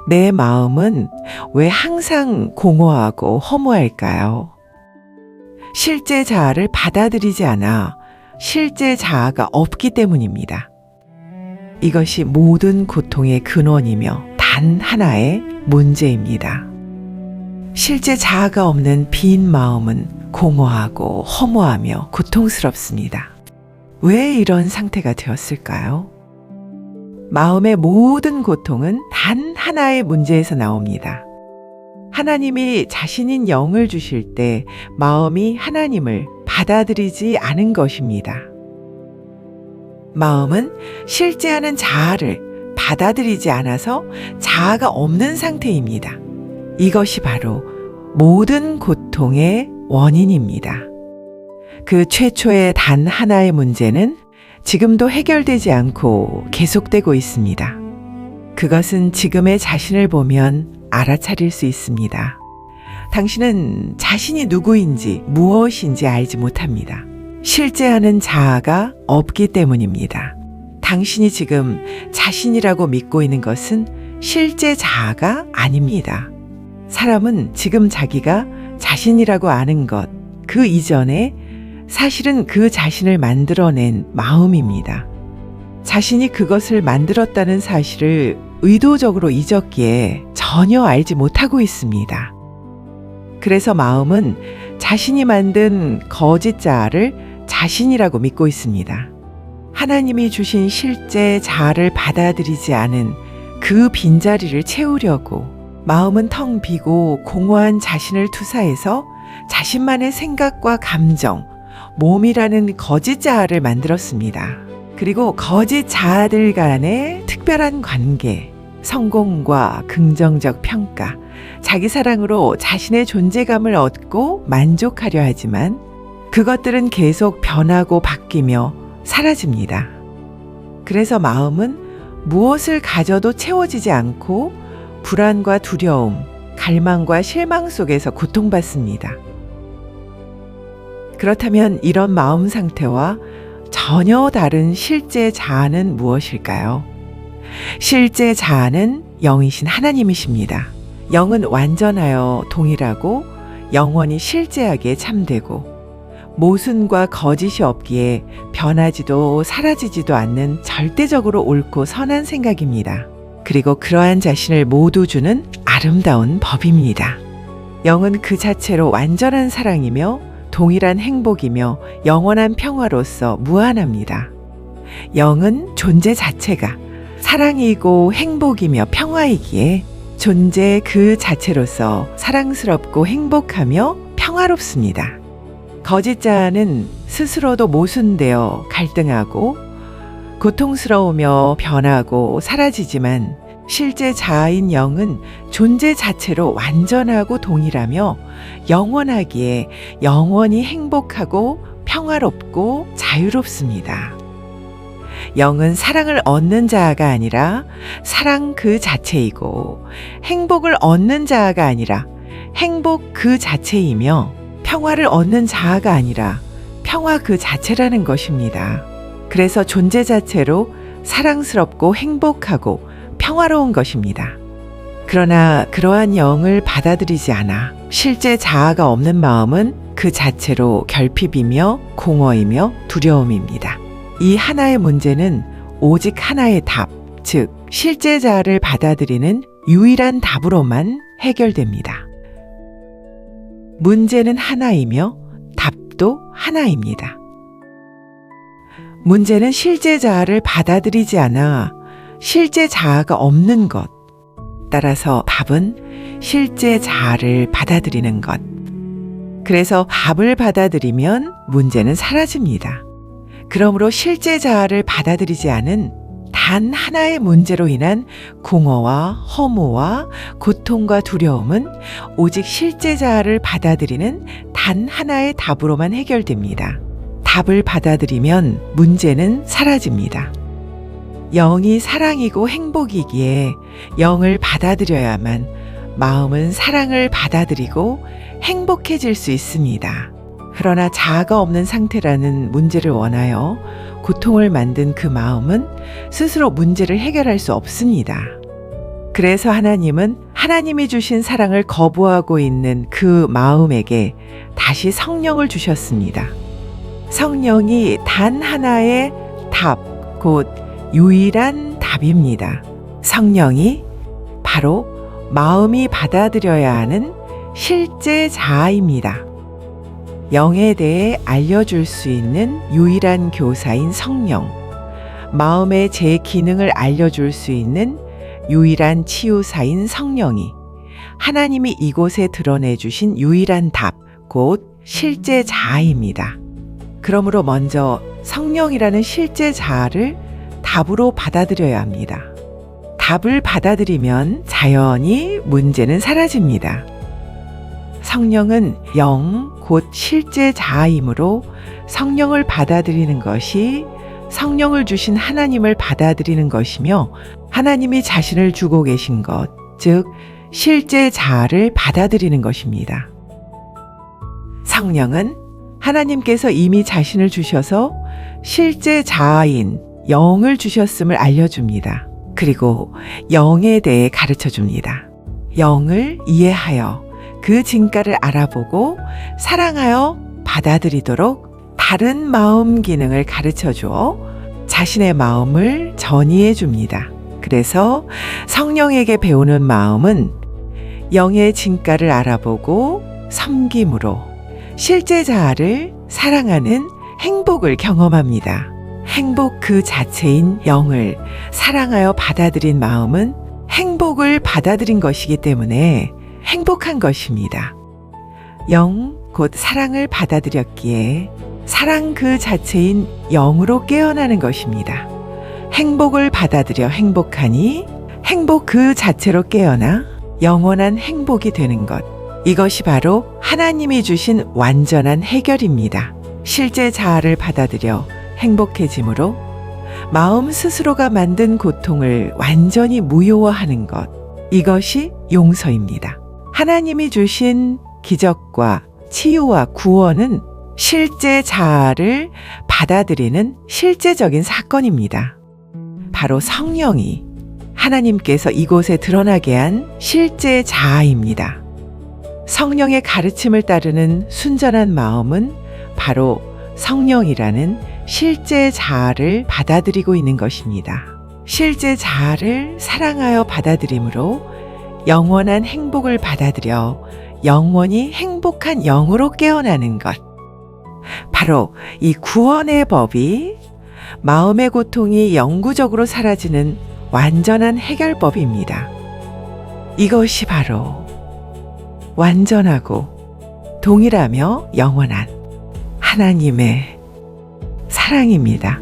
내 마음은 왜 항상 공허하고 허무할까요? 실제 자아를 받아들이지 않아 실제 자아가 없기 때문입니다. 이것이 모든 고통의 근원이며 단 하나의 문제입니다. 실제 자아가 없는 빈 마음은 공허하고 허무하며 고통스럽습니다. 왜 이런 상태가 되었을까요? 마음의 모든 고통은 단 하나의 문제에서 나옵니다. 하나님이 자신인 영을 주실 때 마음이 하나님을 받아들이지 않은 것입니다. 마음은 실제하는 자아를 받아들이지 않아서 자아가 없는 상태입니다. 이것이 바로 모든 고통의 원인입니다. 그 최초의 단 하나의 문제는 지금도 해결되지 않고 계속되고 있습니다. 그것은 지금의 자신을 보면 알아차릴 수 있습니다. 당신은 자신이 누구인지 무엇인지 알지 못합니다. 실제하는 자아가 없기 때문입니다. 당신이 지금 자신이라고 믿고 있는 것은 실제 자아가 아닙니다. 사람은 지금 자기가 자신이라고 아는 것, 그 이전에 사실은 그 자신을 만들어낸 마음입니다. 자신이 그것을 만들었다는 사실을 의도적으로 잊었기에 전혀 알지 못하고 있습니다. 그래서 마음은 자신이 만든 거짓 자아를 자신이라고 믿고 있습니다. 하나님이 주신 실제 자아를 받아들이지 않은 그 빈자리를 채우려고 마음은 텅 비고 공허한 자신을 투사해서 자신만의 생각과 감정, 몸이라는 거짓 자아를 만들었습니다. 그리고 거짓 자아들 간의 특별한 관계, 성공과 긍정적 평가, 자기 사랑으로 자신의 존재감을 얻고 만족하려 하지만 그것들은 계속 변하고 바뀌며 사라집니다. 그래서 마음은 무엇을 가져도 채워지지 않고 불안과 두려움, 갈망과 실망 속에서 고통받습니다. 그렇다면 이런 마음 상태와 전혀 다른 실제 자아는 무엇일까요? 실제 자아는 영이신 하나님이십니다. 영은 완전하여 동일하고 영원히 실제하게 참되고 모순과 거짓이 없기에 변하지도 사라지지도 않는 절대적으로 옳고 선한 생각입니다. 그리고 그러한 자신을 모두 주는 아름다운 법입니다. 영은 그 자체로 완전한 사랑이며 동일한 행복이며 영원한 평화로서 무한합니다. 영은 존재 자체가 사랑이고 행복이며 평화이기에 존재 그 자체로서 사랑스럽고 행복하며 평화롭습니다. 거짓 자아는 스스로도 모순되어 갈등하고 고통스러우며 변하고 사라지지만 실제 자아인 영은 존재 자체로 완전하고 동일하며 영원하기에 영원히 행복하고 평화롭고 자유롭습니다. 영은 사랑을 얻는 자아가 아니라 사랑 그 자체이고 행복을 얻는 자아가 아니라 행복 그 자체이며 평화를 얻는 자아가 아니라 평화 그 자체라는 것입니다. 그래서 존재 자체로 사랑스럽고 행복하고 평화로운 것입니다. 그러나 그러한 영을 받아들이지 않아 실제 자아가 없는 마음은 그 자체로 결핍이며 공허이며 두려움입니다. 이 하나의 문제는 오직 하나의 답, 즉 실제 자아를 받아들이는 유일한 답으로만 해결됩니다. 문제는 하나이며 답도 하나입니다. 문제는 실제 자아를 받아들이지 않아 실제 자아가 없는 것. 따라서 답은 실제 자아를 받아들이는 것. 그래서 답을 받아들이면 문제는 사라집니다. 그러므로 실제 자아를 받아들이지 않은 단 하나의 문제로 인한 공허와 허무와 고통과 두려움은 오직 실제 자아를 받아들이는 단 하나의 답으로만 해결됩니다. 답을 받아들이면 문제는 사라집니다. 영이 사랑이고 행복이기에 영을 받아들여야만 마음은 사랑을 받아들이고 행복해질 수 있습니다. 그러나 자아가 없는 상태라는 문제를 원하여 고통을 만든 그 마음은 스스로 문제를 해결할 수 없습니다. 그래서 하나님은 하나님이 주신 사랑을 거부하고 있는 그 마음에게 다시 성령을 주셨습니다. 성령이 단 하나의 답, 곧 유일한 답입니다. 성령이 바로 마음이 받아들여야 하는 실제 자아입니다. 영에 대해 알려줄 수 있는 유일한 교사인 성령, 마음의 제 기능을 알려줄 수 있는 유일한 치유사인 성령이 하나님이 이곳에 드러내주신 유일한 답, 곧 실제 자아입니다. 그러므로 먼저 성령이라는 실제 자아를 답으로 받아들여야 합니다. 답을 받아들이면 자연히 문제는 사라집니다. 성령은 영, 곧 실제 자아이므로 성령을 받아들이는 것이 성령을 주신 하나님을 받아들이는 것이며 하나님이 자신을 주고 계신 것, 즉 실제 자아를 받아들이는 것입니다. 성령은 하나님께서 이미 자신을 주셔서 실제 자아인 영을 주셨음을 알려줍니다. 그리고 영에 대해 가르쳐 줍니다. 영을 이해하여 그 진가를 알아보고 사랑하여 받아들이도록 다른 마음 기능을 가르쳐 주어 자신의 마음을 전이해 줍니다. 그래서 성령에게 배우는 마음은 영의 진가를 알아보고 섬김으로 실제 자아를 사랑하는 행복을 경험합니다. 행복 그 자체인 영을 사랑하여 받아들인 마음은 행복을 받아들인 것이기 때문에 행복한 것입니다. 영, 곧 사랑을 받아들였기에 사랑 그 자체인 영으로 깨어나는 것입니다. 행복을 받아들여 행복하니 행복 그 자체로 깨어나 영원한 행복이 되는 것. 이것이 바로 하나님이 주신 완전한 해결입니다. 실제 자아를 받아들여 행복해짐으로 마음 스스로가 만든 고통을 완전히 무효화하는 것. 이것이 용서입니다. 하나님이 주신 기적과 치유와 구원은 실제 자아를 받아들이는 실제적인 사건입니다. 바로 성령이 하나님께서 이곳에 드러나게 한 실제 자아입니다. 성령의 가르침을 따르는 순전한 마음은 바로 성령이라는 실제 자아를 받아들이고 있는 것입니다. 실제 자아를 사랑하여 받아들이므로 영원한 행복을 받아들여 영원히 행복한 영으로 깨어나는 것. 바로 이 구원의 법이 마음의 고통이 영구적으로 사라지는 완전한 해결법입니다. 이것이 바로 완전하고 동일하며 영원한 하나님의 사랑입니다.